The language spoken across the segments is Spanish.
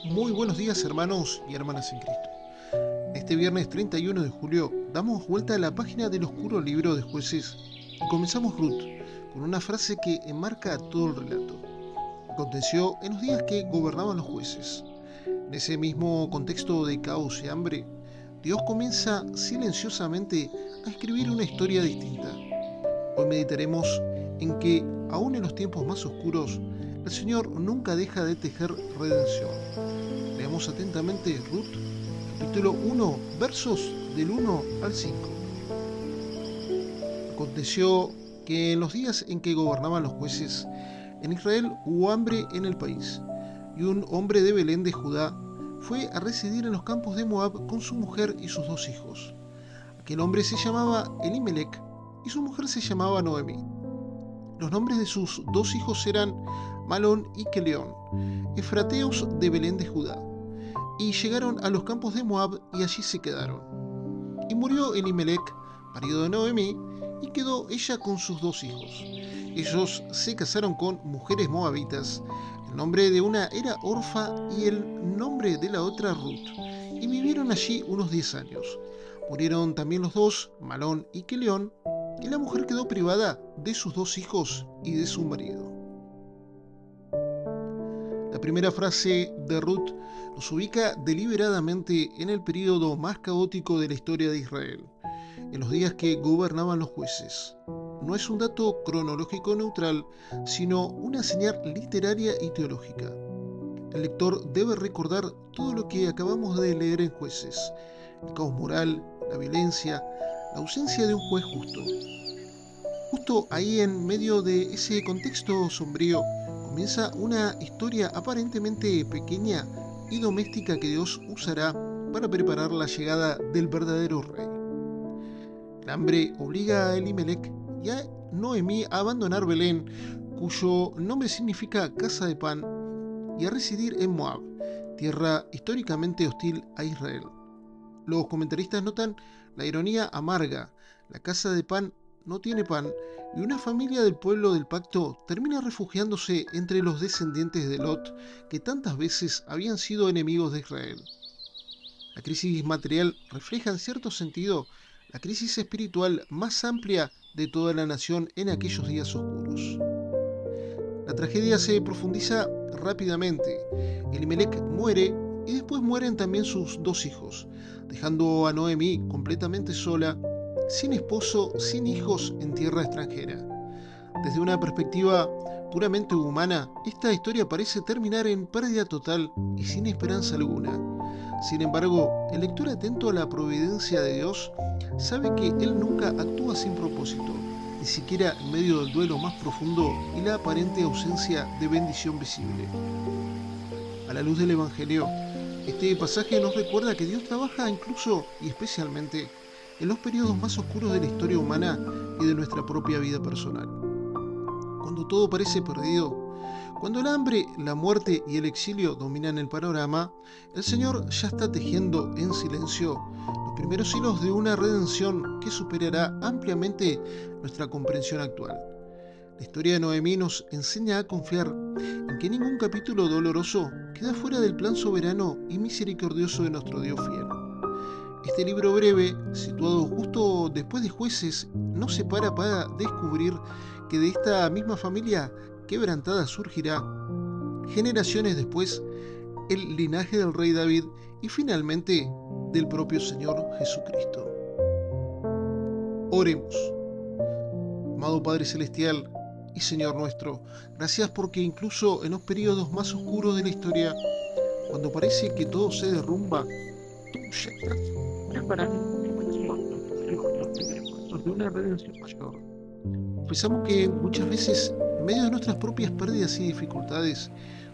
Muy buenos días, hermanos y hermanas en Cristo. Este viernes 31 de julio damos vuelta a la página del oscuro libro de Jueces y comenzamos Ruth con una frase que enmarca todo el relato. Aconteció en los días que gobernaban los jueces. En ese mismo contexto de caos y hambre, Dios comienza silenciosamente a escribir una historia distinta. Hoy meditaremos en que, aún en los tiempos más oscuros, el Señor nunca deja de tejer redención. Leamos atentamente Ruth, capítulo 1, versos del 1 al 5. Aconteció que en los días en que gobernaban los jueces, en Israel hubo hambre en el país, y un hombre de Belén de Judá fue a residir en los campos de Moab con su mujer y sus 2 hijos. Aquel hombre se llamaba Elimelec y su mujer se llamaba Noemí. Los nombres de sus 2 hijos eran Malón y Queleón, efrateos de Belén de Judá, y llegaron a los campos de Moab y allí se quedaron. Y murió Elimelec, marido de Noemí, y quedó ella con sus 2 hijos. Ellos se casaron con mujeres moabitas. El nombre de una era Orfa y el nombre de la otra Ruth, y vivieron allí unos 10 años. Murieron también los 2, Malón y Queleón, y la mujer quedó privada de sus 2 hijos y de su marido. La primera frase de Ruth nos ubica deliberadamente en el período más caótico de la historia de Israel, en los días que gobernaban los jueces. No es un dato cronológico neutral, sino una señal literaria y teológica. El lector debe recordar todo lo que acabamos de leer en Jueces: el caos moral, la violencia, la ausencia de un juez justo. Justo ahí, en medio de ese contexto sombrío, comienza una historia aparentemente pequeña y doméstica que Dios usará para preparar la llegada del verdadero rey. El hambre obliga a Elimelec y a Noemí a abandonar Belén, cuyo nombre significa casa de pan, y a residir en Moab, tierra históricamente hostil a Israel. Los comentaristas notan la ironía amarga: la casa de pan no tiene pan, y una familia del pueblo del pacto termina refugiándose entre los descendientes de Lot, que tantas veces habían sido enemigos de Israel. La crisis material refleja en cierto sentido la crisis espiritual más amplia de toda la nación en aquellos días oscuros. La tragedia se profundiza rápidamente. Elimelec muere y después mueren también sus 2 hijos, dejando a Noemí completamente sola, sin esposo, sin hijos, en tierra extranjera. Desde una perspectiva puramente humana, esta historia parece terminar en pérdida total y sin esperanza alguna. Sin embargo, el lector atento a la providencia de Dios sabe que Él nunca actúa sin propósito, ni siquiera en medio del duelo más profundo y la aparente ausencia de bendición visible. A la luz del Evangelio, este pasaje nos recuerda que Dios trabaja incluso y especialmente en los periodos más oscuros de la historia humana y de nuestra propia vida personal. Cuando todo parece perdido, cuando el hambre, la muerte y el exilio dominan el panorama, el Señor ya está tejiendo en silencio los primeros hilos de una redención que superará ampliamente nuestra comprensión actual. La historia de Noemí nos enseña a confiar en que ningún capítulo doloroso queda fuera del plan soberano y misericordioso de nuestro Dios fiel. Este libro breve, situado justo después de Jueces, nos separa para descubrir que de esta misma familia quebrantada surgirá, generaciones después, el linaje del rey David y finalmente del propio Señor Jesucristo. Oremos. Amado Padre Celestial y Señor nuestro, gracias porque incluso en los periodos más oscuros de la historia, cuando parece que todo se derrumba, tú llegas para de una redención mayor. Pensamos que muchas veces, en medio de nuestras propias pérdidas y dificultades,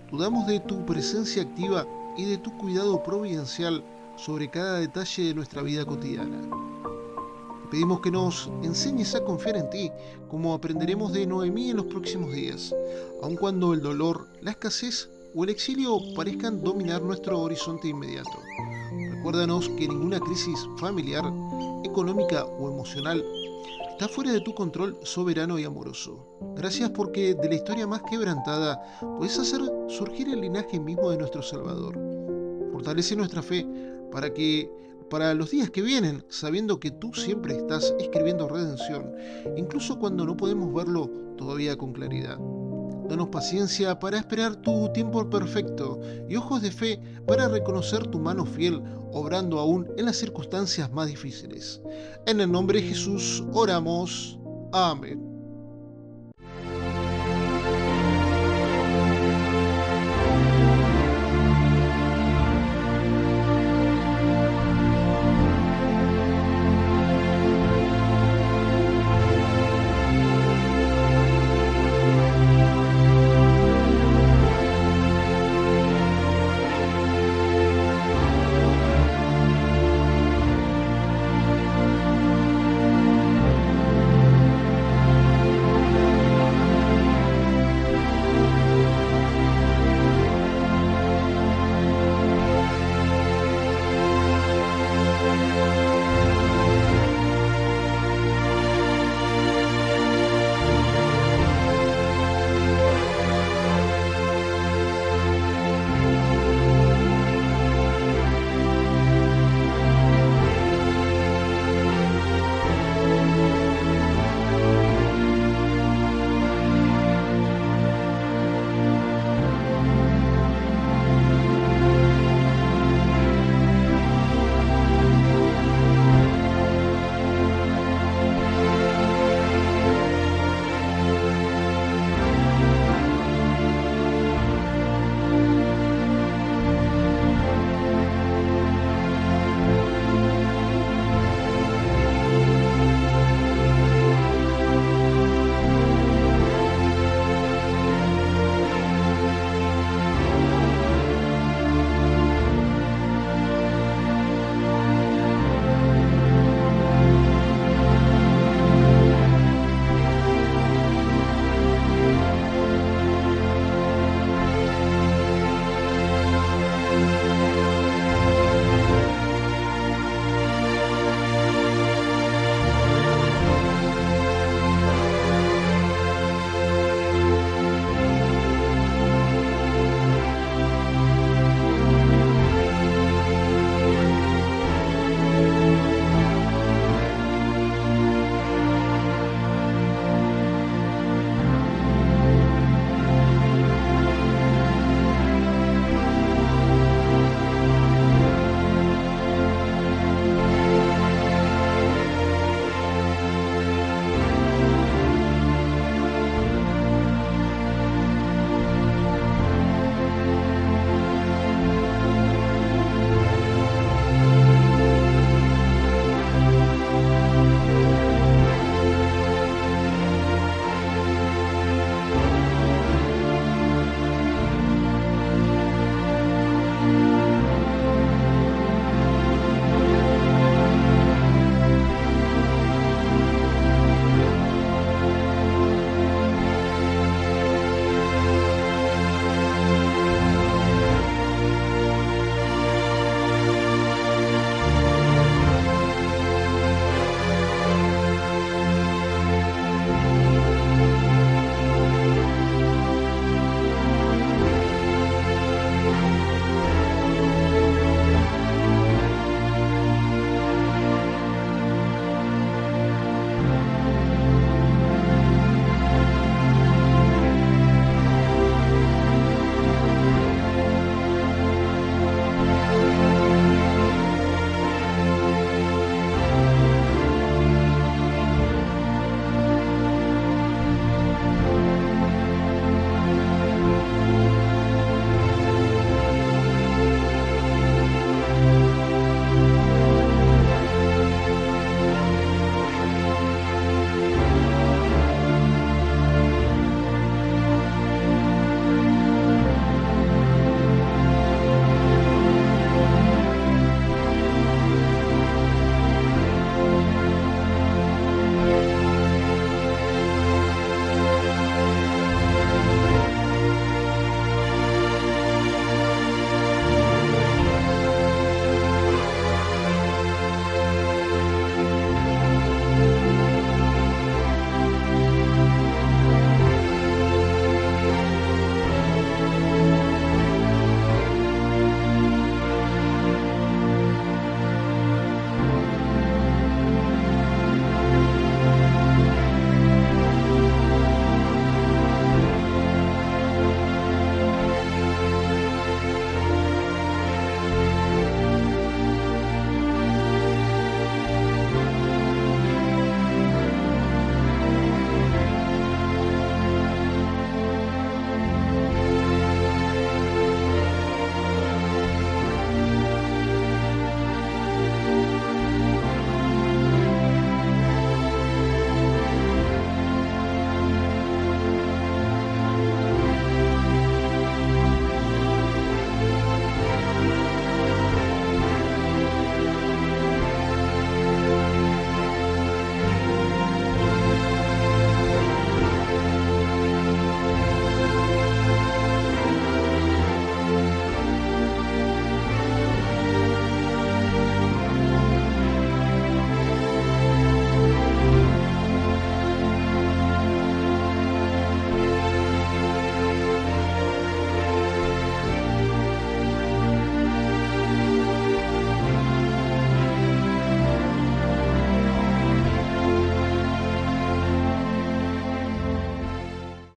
dudamos de tu presencia activa y de tu cuidado providencial sobre cada detalle de nuestra vida cotidiana. Te pedimos que nos enseñes a confiar en ti, como aprenderemos de Noemí en los próximos días, aun cuando el dolor, la escasez o el exilio parezcan dominar nuestro horizonte inmediato. Recuérdanos que ninguna crisis familiar, económica o emocional está fuera de tu control soberano y amoroso. Gracias porque de la historia más quebrantada puedes hacer surgir el linaje mismo de nuestro Salvador. Fortalece nuestra fe para que para los días que vienen, sabiendo que tú siempre estás escribiendo redención, incluso cuando no podemos verlo todavía con claridad. Danos paciencia para esperar tu tiempo perfecto y ojos de fe para reconocer tu mano fiel, obrando aún en las circunstancias más difíciles. En el nombre de Jesús oramos. Amén.